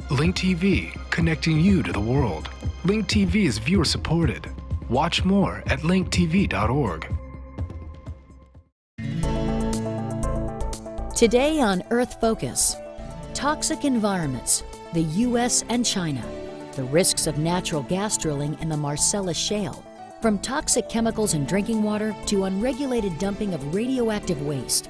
Link TV, connecting you to the world. Link TV is viewer supported. Watch more at linktv.org. Today on Earth Focus, toxic environments, the U.S. and China, the risks of natural gas drilling in the Marcellus Shale, from toxic chemicals in drinking water to unregulated dumping of radioactive waste,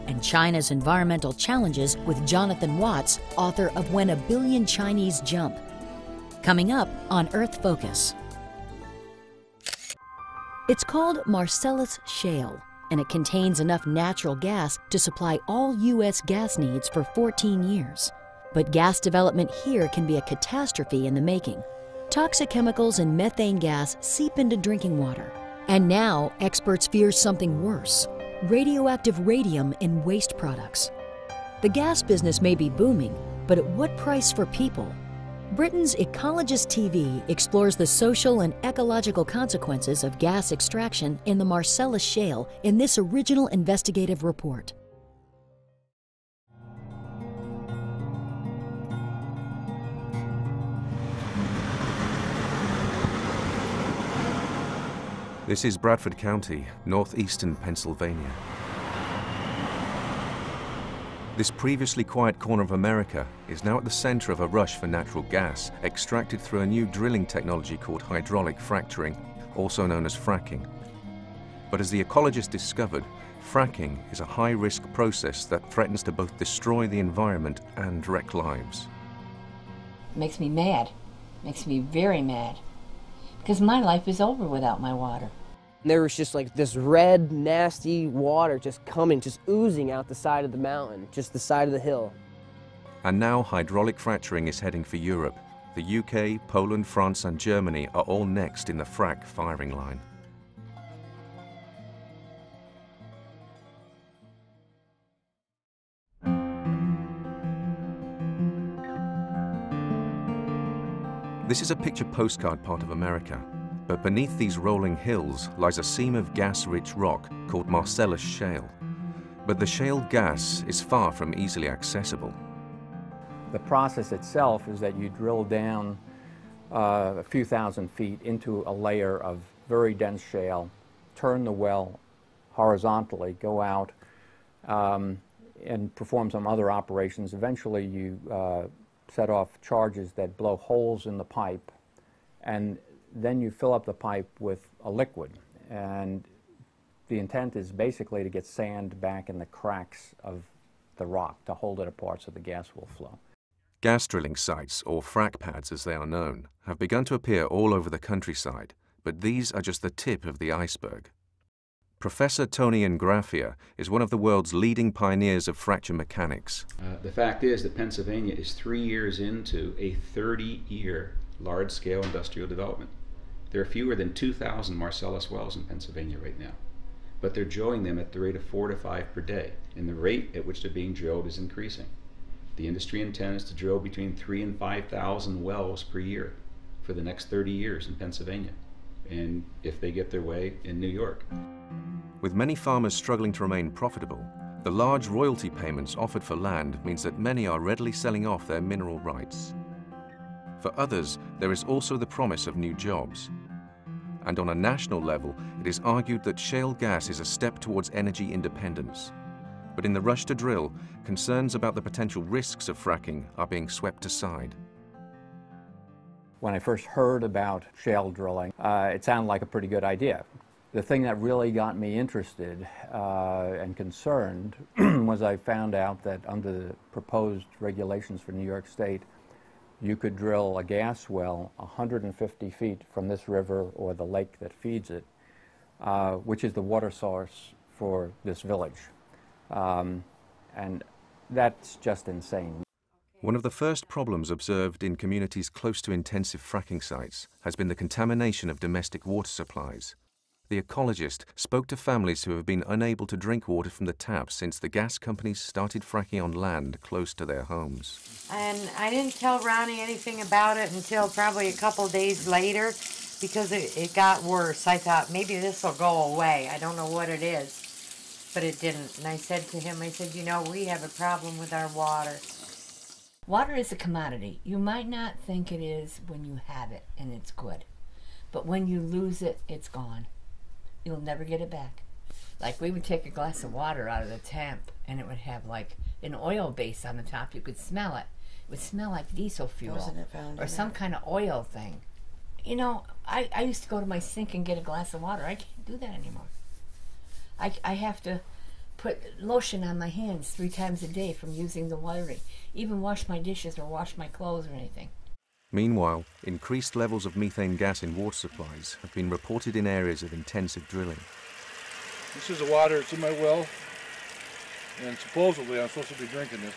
and China's environmental challenges with Jonathan Watts, author of When a Billion Chinese Jump. Coming up on Earth Focus. It's called Marcellus Shale, and it contains enough natural gas to supply all U.S. gas needs for 14 years. But gas development here can be a catastrophe in the making. Toxic chemicals and methane gas seep into drinking water. And now, experts fear something worse: radioactive radium in waste products. The gas business may be booming, but at what price for people? Britain's Ecologist TV explores the social and ecological consequences of gas extraction in the Marcellus Shale in this original investigative report. This is Bradford County, northeastern Pennsylvania. This previously quiet corner of America is now at the center of a rush for natural gas extracted through a new drilling technology called hydraulic fracturing, also known as fracking. But as the ecologist discovered, fracking is a high-risk process that threatens to both destroy the environment and wreck lives. It makes me mad. It makes me very mad. Because my life is over without my water. There was just like this red, nasty water just coming, just oozing out the side of the mountain, just the side of the hill. And now hydraulic fracturing is heading for Europe. The UK, Poland, France and Germany are all next in the frack firing line. This is a picture postcard part of America, but beneath these rolling hills lies a seam of gas-rich rock called Marcellus Shale. But the shale gas is far from easily accessible. The process itself is that you drill down a few thousand feet into a layer of very dense shale, turn the well horizontally, go out and perform some other operations. Eventually you set off charges that blow holes in the pipe, and then you fill up the pipe with a liquid. And the intent is basically to get sand back in the cracks of the rock to hold it apart so the gas will flow. Gas drilling sites, or frack pads as they are known, have begun to appear all over the countryside, but these are just the tip of the iceberg. Professor Tony Ingraffia is one of the world's leading pioneers of fracture mechanics. The fact is that Pennsylvania is 3 years into a 30-year large-scale industrial development. There are fewer than 2,000 Marcellus wells in Pennsylvania right now, but they're drilling them at the rate of 4 to 5 per day, and the rate at which they're being drilled is increasing. The industry intends to drill between 3,000 and 5,000 wells per year for the next 30 years in Pennsylvania, and if they get their way, in New York. With many farmers struggling to remain profitable, the large royalty payments offered for land means that many are readily selling off their mineral rights. For others, there is also the promise of new jobs. And on a national level, it is argued that shale gas is a step towards energy independence. But in the rush to drill, concerns about the potential risks of fracking are being swept aside. When I first heard about shale drilling, it sounded like a pretty good idea. The thing that really got me interested and concerned was I found out that under the proposed regulations for New York State, you could drill a gas well 150 feet from this river or the lake that feeds it, which is the water source for this village. And that's just insane. One of the first problems observed in communities close to intensive fracking sites has been the contamination of domestic water supplies. The ecologist spoke to families who have been unable to drink water from the tap since the gas companies started fracking on land close to their homes. And I didn't tell Ronnie anything about it until probably a couple days later because it got worse. I thought maybe this will go away. I don't know what it is, but it didn't. And I said to him, I said, you know, we have a problem with our water. Water is a commodity. You might not think it is when you have it and it's good. But when you lose it, it's gone. You'll never get it back. Like, we would take a glass of water out of the tap and it would have like an oil base on the top. You could smell it. It would smell like diesel fuel or some kind of oil thing. You know, I used to go to my sink and get a glass of water. I can't do that anymore. I have to put lotion on my hands 3 times a day from using the wiring. Even wash my dishes or wash my clothes or anything. Meanwhile, increased levels of methane gas in water supplies have been reported in areas of intensive drilling. This is the water that's in my well, and supposedly I'm supposed to be drinking this.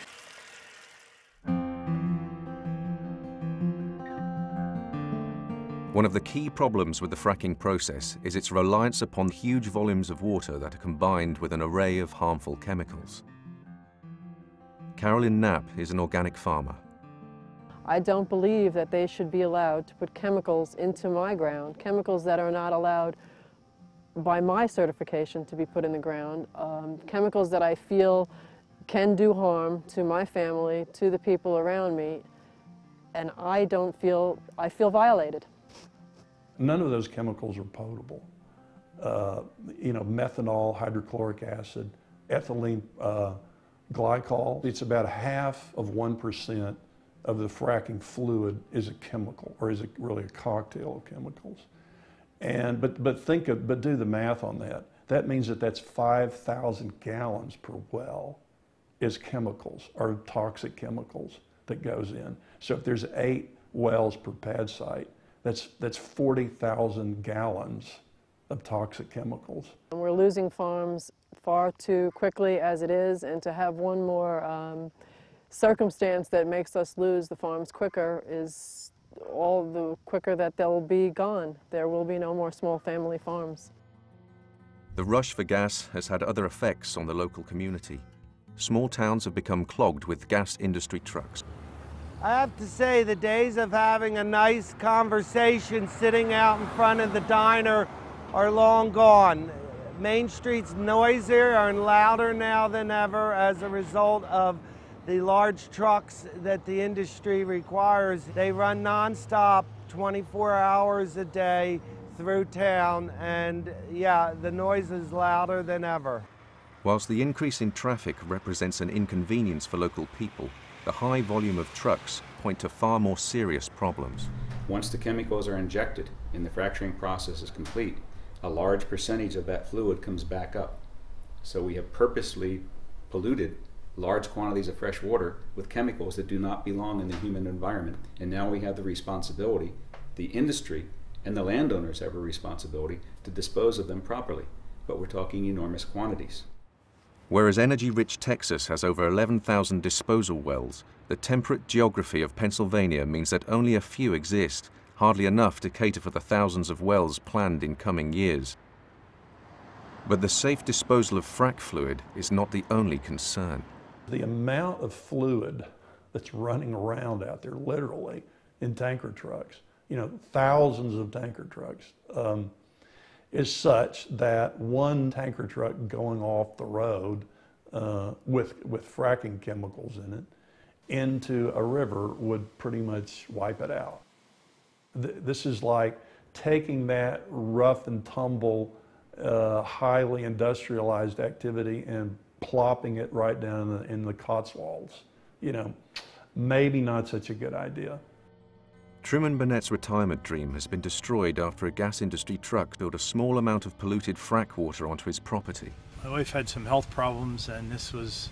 One of the key problems with the fracking process is its reliance upon huge volumes of water that are combined with an array of harmful chemicals. Carolyn Knapp is an organic farmer. I don't believe that they should be allowed to put chemicals into my ground, chemicals that are not allowed by my certification to be put in the ground, chemicals that I feel can do harm to my family, to the people around me, and I feel violated. None of those chemicals are potable. You know, methanol, hydrochloric acid, ethylene glycol, it's about 1/2% of the fracking fluid is a chemical, or is it really a cocktail of chemicals. And but do the math on that. That means that's 5,000 gallons per well is chemicals, or toxic chemicals that goes in. So if there's 8 wells per pad site, that's 40,000 gallons of toxic chemicals. And we're losing farms far too quickly as it is, and to have one more circumstance that makes us lose the farms quicker is all the quicker that they'll be gone. There will be no more small family farms. The rush for gas has had other effects on the local community. Small towns have become clogged with gas industry trucks. I have to say, the days of having a nice conversation sitting out in front of the diner are long gone. Main Street's noisier and louder now than ever as a result of the large trucks that the industry requires. They run nonstop 24 hours a day through town, and yeah, the noise is louder than ever. Whilst the increase in traffic represents an inconvenience for local people, the high volume of trucks point to far more serious problems. Once the chemicals are injected and the fracturing process is complete, a large percentage of that fluid comes back up. So we have purposely polluted large quantities of fresh water with chemicals that do not belong in the human environment. And now we have the responsibility, the industry and the landowners have a responsibility to dispose of them properly. But we're talking enormous quantities. Whereas energy-rich Texas has over 11,000 disposal wells, the temperate geography of Pennsylvania means that only a few exist, hardly enough to cater for the thousands of wells planned in coming years. But the safe disposal of frack fluid is not the only concern. The amount of fluid that's running around out there, literally, in tanker trucks, you know, thousands of tanker trucks, is such that one tanker truck going off the road with fracking chemicals in it into a river would pretty much wipe it out. This is like taking that rough and tumble, highly industrialized activity and plopping it right down in the Cotswolds. You know, maybe not such a good idea. Truman Burnett's retirement dream has been destroyed after a gas industry truck spilled a small amount of polluted frack water onto his property. My wife had some health problems, and this was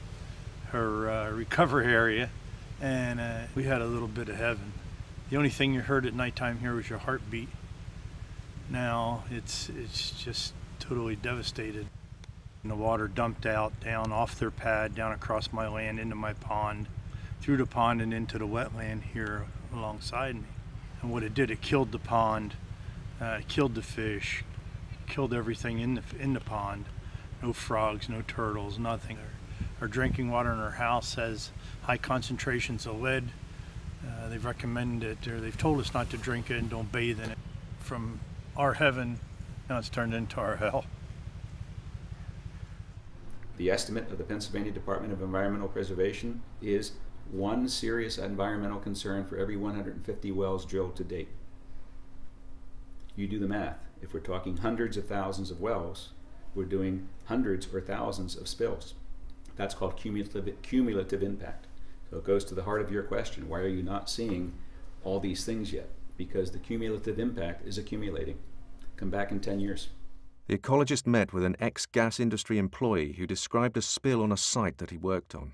her recovery area, and we had a little bit of heaven. The only thing you heard at nighttime here was your heartbeat. Now it's just totally devastated. And the water dumped out, down off their pad, down across my land, into my pond, through the pond and into the wetland here alongside me. And what it did, it killed the pond, killed the fish, killed everything in the pond. No frogs, no turtles, nothing. Our drinking water in our house has high concentrations of lead. They've recommended it, or they've told us not to drink it and don't bathe in it. From our heaven, now it's turned into our hell. The estimate of the Pennsylvania Department of Environmental Preservation is one serious environmental concern for every 150 wells drilled to date. You do the math. If we're talking hundreds of thousands of wells, we're doing hundreds or thousands of spills. That's called cumulative impact. So it goes to the heart of your question. Why are you not seeing all these things yet? Because the cumulative impact is accumulating. Come back in 10 years. The ecologist met with an ex-gas industry employee who described a spill on a site that he worked on.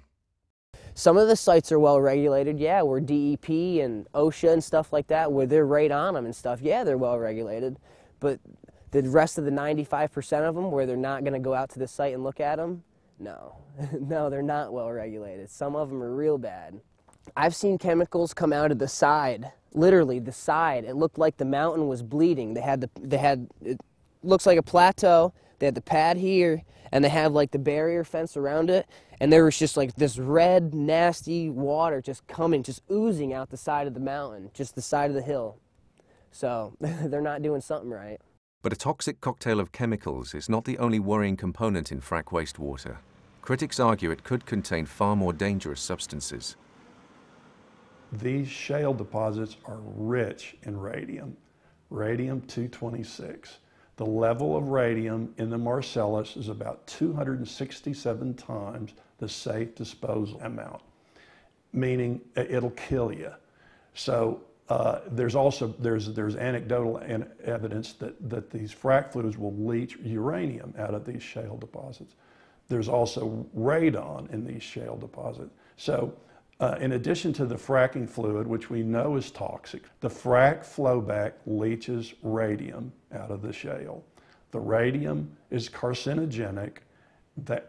Some of the sites are well regulated, yeah, where DEP and OSHA and stuff like that, where they're right on them and stuff, yeah, they're well regulated. But the rest of the 95% of them, where they're not going to go out to the site and look at them, no. No, they're not well regulated. Some of them are real bad. I've seen chemicals come out of the side, literally the side. It looked like the mountain was bleeding. It looks like a plateau. They had the pad here, and they have like the barrier fence around it, and there was just like this red, nasty water just coming, just oozing out the side of the mountain, just the side of the hill. So they're not doing something right. But a toxic cocktail of chemicals is not the only worrying component in frack wastewater. Critics argue it could contain far more dangerous substances. These shale deposits are rich in radium, radium-226. The level of radium in the Marcellus is about 267 times the safe disposal amount, meaning it'll kill you. So there's anecdotal evidence that these frac fluids will leach uranium out of these shale deposits. There's also radon in these shale deposits. So in addition to the fracking fluid, which we know is toxic, the frac flowback leaches radium out of the shale. The radium is carcinogenic,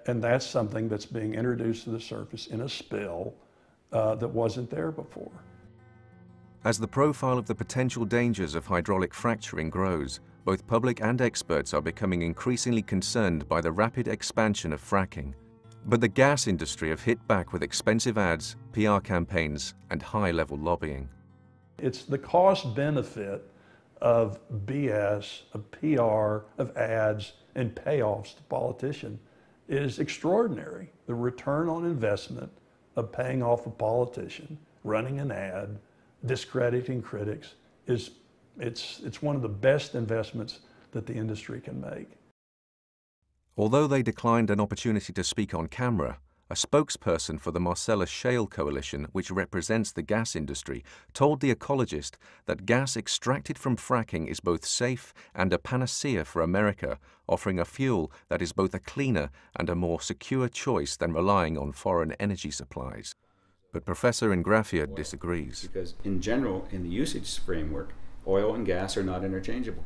and that's something that's being introduced to the surface in a spill that wasn't there before. As the profile of the potential dangers of hydraulic fracturing grows, both public and experts are becoming increasingly concerned by the rapid expansion of fracking. But the gas industry have hit back with expensive ads, PR campaigns, and high-level lobbying. It's the cost-benefit of BS, of PR, of ads, and payoffs to politicians is extraordinary. The return on investment of paying off a politician, running an ad, discrediting critics, it's one of the best investments that the industry can make. Although they declined an opportunity to speak on camera, a spokesperson for the Marcellus Shale Coalition, which represents the gas industry, told The Ecologist that gas extracted from fracking is both safe and a panacea for America, offering a fuel that is both a cleaner and a more secure choice than relying on foreign energy supplies. But Professor Ingrafia disagrees. Because in general, in the usage framework, oil and gas are not interchangeable.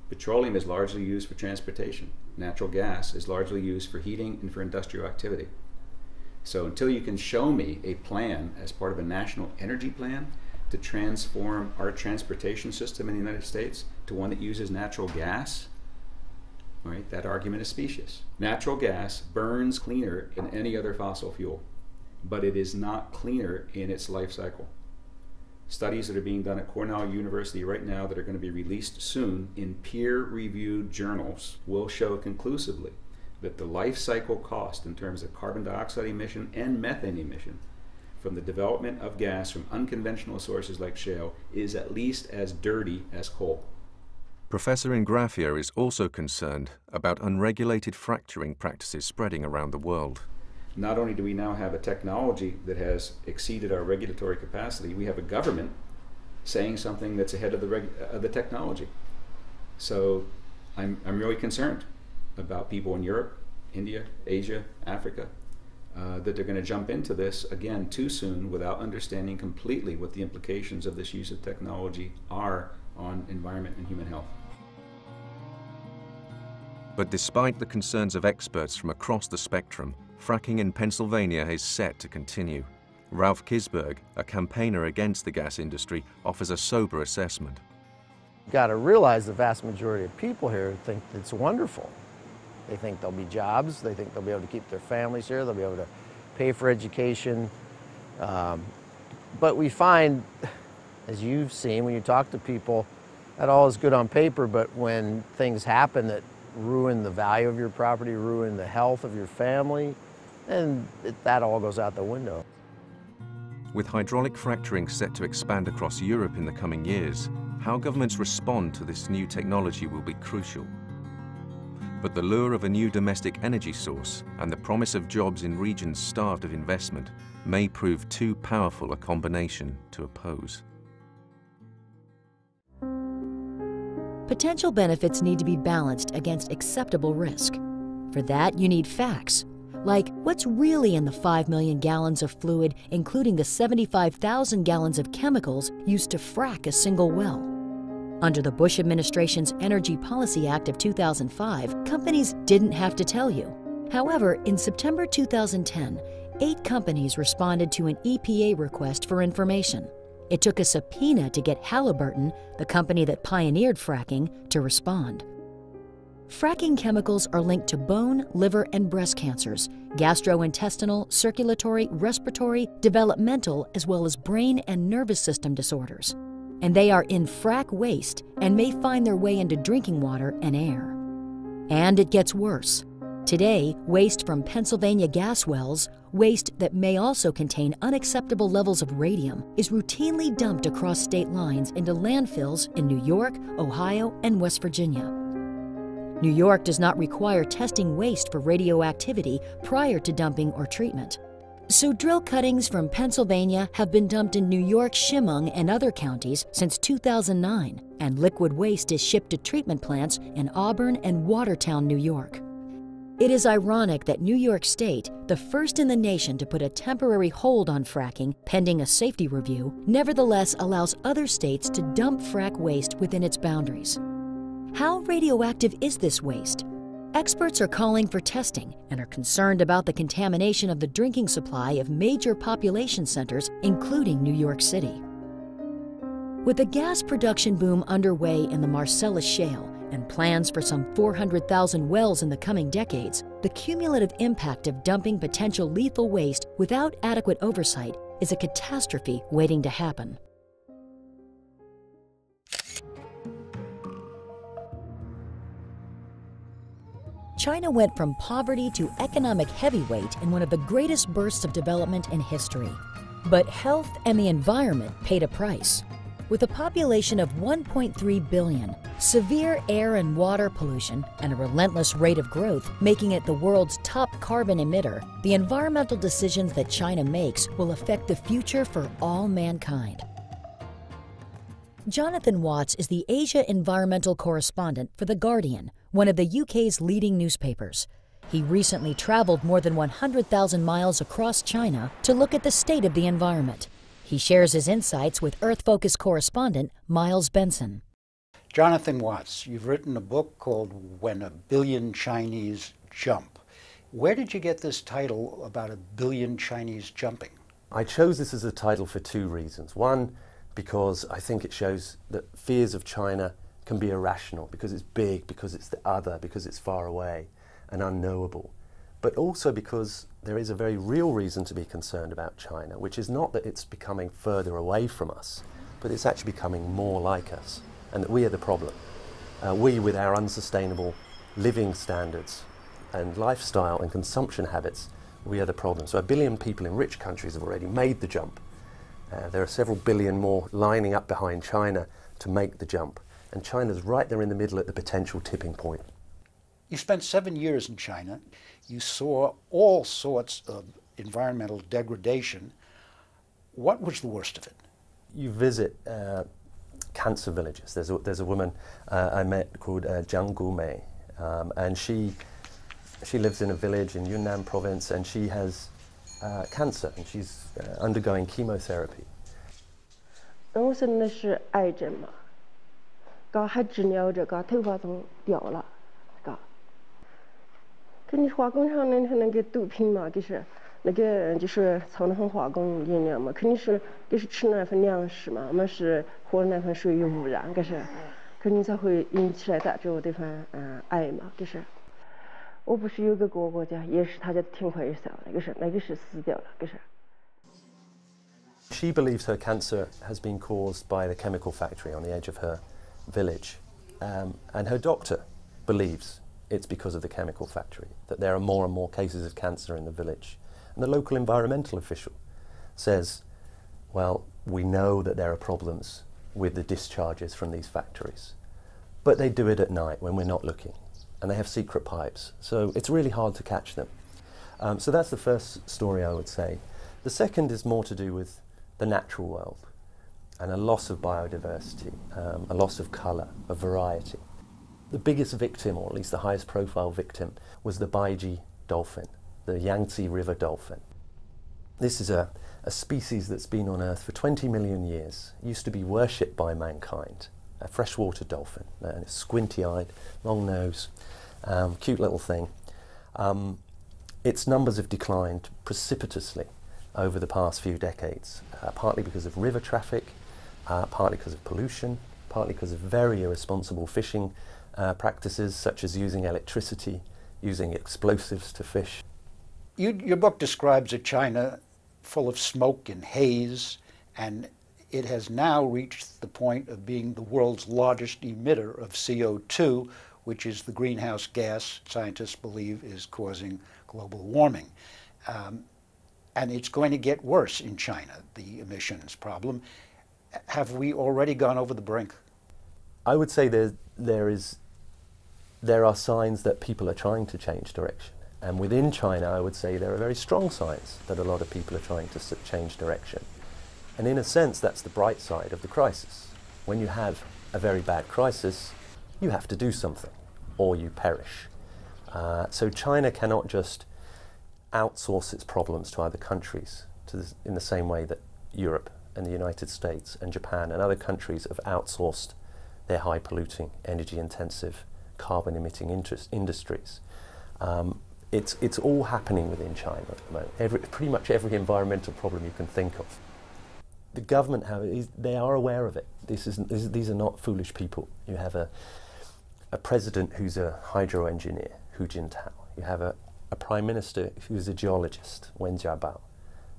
Petroleum is largely used for transportation. Natural gas is largely used for heating and for industrial activity. So until you can show me a plan as part of a national energy plan to transform our transportation system in the United States to one that uses natural gas, all right, that argument is specious. Natural gas burns cleaner than any other fossil fuel, but it is not cleaner in its life cycle. Studies that are being done at Cornell University right now that are going to be released soon in peer-reviewed journals will show conclusively that the life cycle cost in terms of carbon dioxide emission and methane emission from the development of gas from unconventional sources like shale is at least as dirty as coal. Professor Ingrafia is also concerned about unregulated fracturing practices spreading around the world. Not only do we now have a technology that has exceeded our regulatory capacity, we have a government saying something that's ahead of the technology. So I'm really concerned about people in Europe, India, Asia, Africa, that they're going to jump into this again too soon without understanding completely what the implications of this use of technology are on environment and human health. But despite the concerns of experts from across the spectrum, fracking in Pennsylvania is set to continue. Ralph Kisberg, a campaigner against the gas industry, offers a sober assessment. You've got to realize the vast majority of people here think it's wonderful. They think there'll be jobs, they think they'll be able to keep their families here, they'll be able to pay for education. But we find, as you've seen when you talk to people, that all is good on paper, but when things happen that ruin the value of your property, ruin the health of your family, and that all goes out the window. With hydraulic fracturing set to expand across Europe in the coming years, how governments respond to this new technology will be crucial. But the lure of a new domestic energy source and the promise of jobs in regions starved of investment may prove too powerful a combination to oppose. Potential benefits need to be balanced against acceptable risk. For that, you need facts, like what's really in the 5 million gallons of fluid, including the 75,000 gallons of chemicals used to frack a single well. Under the Bush administration's Energy Policy Act of 2005, companies didn't have to tell you. However, in September 2010, 8 companies responded to an EPA request for information. It took a subpoena to get Halliburton, the company that pioneered fracking, to respond. Fracking chemicals are linked to bone, liver, and breast cancers, gastrointestinal, circulatory, respiratory, developmental, as well as brain and nervous system disorders. And they are in frack waste and may find their way into drinking water and air. And it gets worse. Today, waste from Pennsylvania gas wells, waste that may also contain unacceptable levels of radium, is routinely dumped across state lines into landfills in New York, Ohio, and West Virginia. New York does not require testing waste for radioactivity prior to dumping or treatment. So drill cuttings from Pennsylvania have been dumped in New York, Chemung, and other counties since 2009, and liquid waste is shipped to treatment plants in Auburn and Watertown, New York. It is ironic that New York State, the first in the nation to put a temporary hold on fracking pending a safety review, nevertheless allows other states to dump frack waste within its boundaries. How radioactive is this waste? Experts are calling for testing and are concerned about the contamination of the drinking supply of major population centers, including New York City. With the gas production boom underway in the Marcellus Shale and plans for some 400,000 wells in the coming decades, the cumulative impact of dumping potential lethal waste without adequate oversight is a catastrophe waiting to happen. China went from poverty to economic heavyweight in one of the greatest bursts of development in history. But health and the environment paid a price. With a population of 1.3 billion, severe air and water pollution, and a relentless rate of growth making it the world's top carbon emitter, the environmental decisions that China makes will affect the future for all mankind. Jonathan Watts is the Asia environmental correspondent for The Guardian, one of the UK's leading newspapers. He recently traveled more than 100,000 miles across China to look at the state of the environment. He shares his insights with Earth Focus correspondent Miles Benson. Jonathan Watts, you've written a book called When a Billion Chinese Jump. Where did you get this title about a billion Chinese jumping? I chose this as a title for 2 reasons. One, because I think it shows that fears of China can be irrational, because it's big, because it's the other, because it's far away and unknowable. But also because there is a very real reason to be concerned about China, which is not that it's becoming further away from us, but it's actually becoming more like us, and that we are the problem. We, with our unsustainable living standards and lifestyle and consumption habits, we are the problem. So 1 billion people in rich countries have already made the jump. There are several billion more lining up behind China to make the jump. And China's right there in the middle at the potential tipping point. You spent 7 years in China. You saw all sorts of environmental degradation. What was the worst of it? You visit cancer villages. There's a woman I met called Jiang Gumei, and she lives in a village in Yunnan province, and she has cancer, and she's undergoing chemotherapy. 我生的是癌症嘛，搞还治疗着，搞头发都掉了，搞。跟你化工厂那个毒品嘛，就是那个就是操那份化工原料嘛，肯定是就是吃那份粮食嘛，我们是喝那份水有污染，可是肯定才会引起来大这这份癌嘛，就是。我不是有个哥哥家，也是他家挺快就死了，那个是死掉了，可是。 She believes her cancer has been caused by the chemical factory on the edge of her village, and her doctor believes it's because of the chemical factory, that there are more and more cases of cancer in the village. And the local environmental official says Well, we know that there are problems with the discharges from these factories, but they do it at night when we're not looking, and they have secret pipes, so it's really hard to catch them. So that's the first story I would say. The second is more to do with the natural world and a loss of biodiversity, a loss of colour, of variety. The biggest victim, or at least the highest profile victim, was the Baiji dolphin, the Yangtze River dolphin. This is a species that's been on Earth for 20 million years. It used to be worshipped by mankind, a freshwater dolphin, and it's squinty-eyed, long nose, cute little thing. Its numbers have declined precipitously over the past few decades, partly because of river traffic, partly because of pollution, partly because of very irresponsible fishing practices, such as using electricity, using explosives to fish. Your book describes a China full of smoke and haze, and it has now reached the point of being the world's largest emitter of CO2, which is the greenhouse gas scientists believe is causing global warming. And it's going to get worse in China, the emissions problem. Have we already gone over the brink? I would say there are signs that people are trying to change direction. And within China, I would say there are very strong signs that a lot of people are trying to change direction. And in a sense, that's the bright side of the crisis. When you have a very bad crisis, you have to do something, or you perish. So China cannot just outsource its problems to other countries in the same way that Europe and the United States and Japan and other countries have outsourced their high-polluting, energy-intensive, carbon-emitting industries. It's all happening within China at the moment. Pretty much every environmental problem you can think of. The government, they are aware of it. These are not foolish people. You have a president who's a hydro engineer, Hu Jintao. You have a prime minister who's a geologist, Wen Jiabao.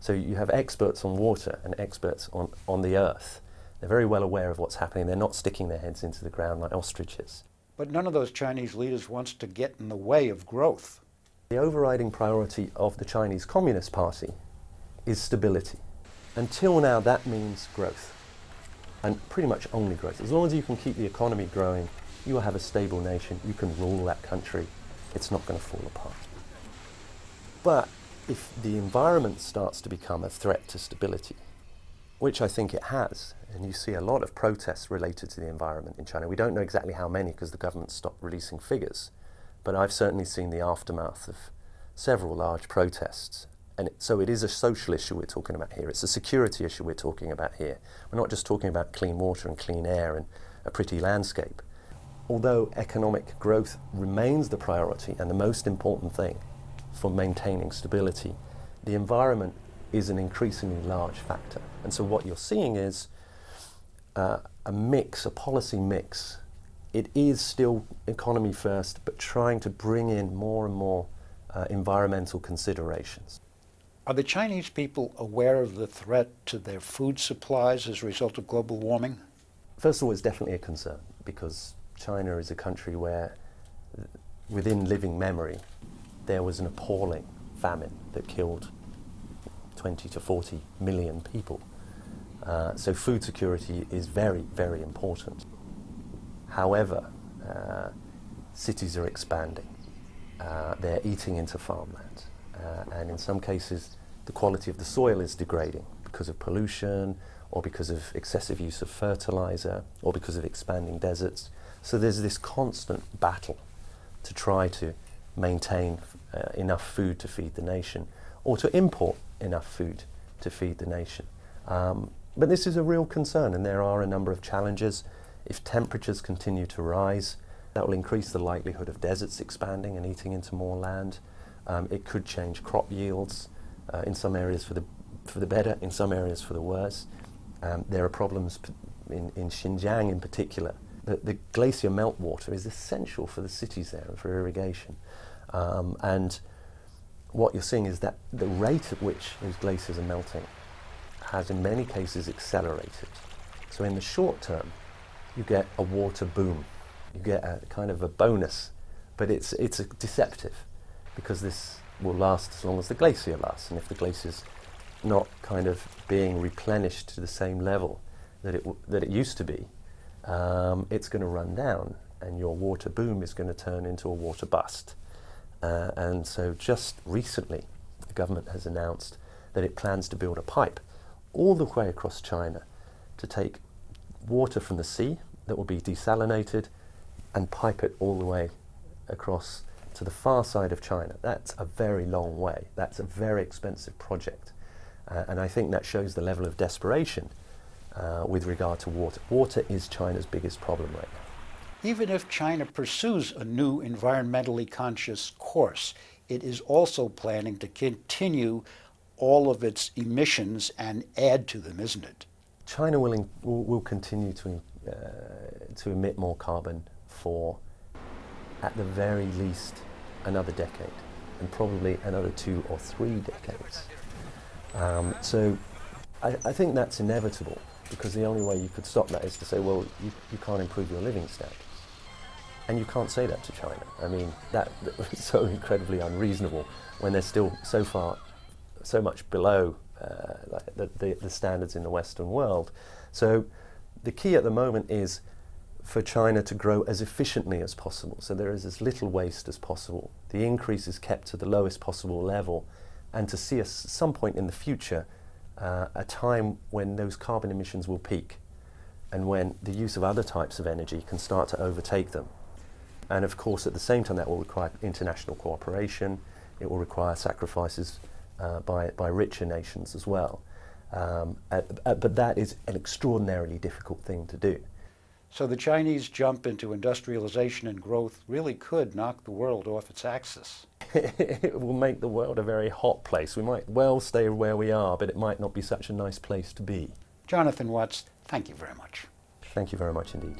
So you have experts on water and experts on the earth. They're very well aware of what's happening. They're not sticking their heads into the ground like ostriches. But none of those Chinese leaders wants to get in the way of growth. The overriding priority of the Chinese Communist Party is stability. Until now, that means growth, and pretty much only growth. As long as you can keep the economy growing, you will have a stable nation, you can rule that country, it's not going to fall apart. But if the environment starts to become a threat to stability, which I think it has, and you see a lot of protests related to the environment in China. We don't know exactly how many because the government stopped releasing figures, but I've certainly seen the aftermath of several large protests. And so it is a social issue we're talking about here. It's a security issue we're talking about here. We're not just talking about clean water and clean air and a pretty landscape. Although economic growth remains the priority and the most important thing for maintaining stability, the environment is an increasingly large factor. And so what you're seeing is a mix, a policy mix. It is still economy first, but trying to bring in more and more environmental considerations. Are the Chinese people aware of the threat to their food supplies as a result of global warming? First of all, it's definitely a concern because China is a country where, within living memory, there was an appalling famine that killed 20 to 40 million people. So food security is very, very important. However, cities are expanding. They're eating into farmland. And in some cases, the quality of the soil is degrading because of pollution or because of excessive use of fertilizer or because of expanding deserts. So there's this constant battle to try to maintain enough food to feed the nation or to import enough food to feed the nation. But this is a real concern, and there are a number of challenges. If temperatures continue to rise, that will increase the likelihood of deserts expanding and eating into more land. It could change crop yields in some areas for the better, in some areas for the worse. There are problems in Xinjiang in particular. The glacier meltwater is essential for the cities there and for irrigation. And what you're seeing is that the rate at which those glaciers are melting has in many cases accelerated. So in the short term, you get a water boom. You get a kind of a bonus, but it's deceptive because this will last as long as the glacier lasts. And if the glacier's not kind of being replenished to the same level that it used to be, it's going to run down, and your water boom is going to turn into a water bust. And so just recently, the government has announced that it plans to build a pipe all the way across China to take water from the sea that will be desalinated and pipe it all the way across to the far side of China. That's a very long way. That's a very expensive project. And I think that shows the level of desperation with regard to water. Water is China's biggest problem right now. Even if China pursues a new environmentally conscious course, it is also planning to continue all of its emissions and add to them, isn't it? China will continue to emit more carbon for, at the very least, another decade, and probably another 2 or 3 decades. So I think that's inevitable, because the only way you could stop that is to say, well, you can't improve your living standards. And you can't say that to China. I mean, that was so incredibly unreasonable when they're still so much below the standards in the Western world. So the key at the moment is for China to grow as efficiently as possible, so there is as little waste as possible. The increase is kept to the lowest possible level, and to see at some point in the future a time when those carbon emissions will peak, and when the use of other types of energy can start to overtake them. And of course, at the same time, that will require international cooperation. It will require sacrifices by richer nations as well. But that is an extraordinarily difficult thing to do. So the Chinese jump into industrialization and growth really could knock the world off its axis. It will make the world a very hot place. We might well stay where we are, but it might not be such a nice place to be. Jonathan Watts, thank you very much. Thank you very much indeed.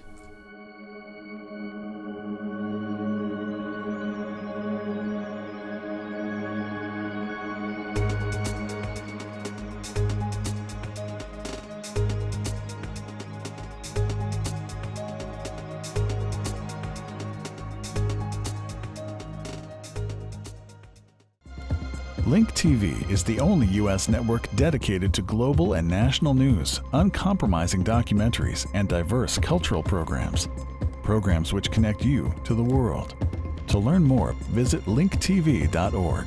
Link TV is the only U.S. network dedicated to global and national news, uncompromising documentaries, and diverse cultural programs. Programs which connect you to the world. To learn more, visit linktv.org.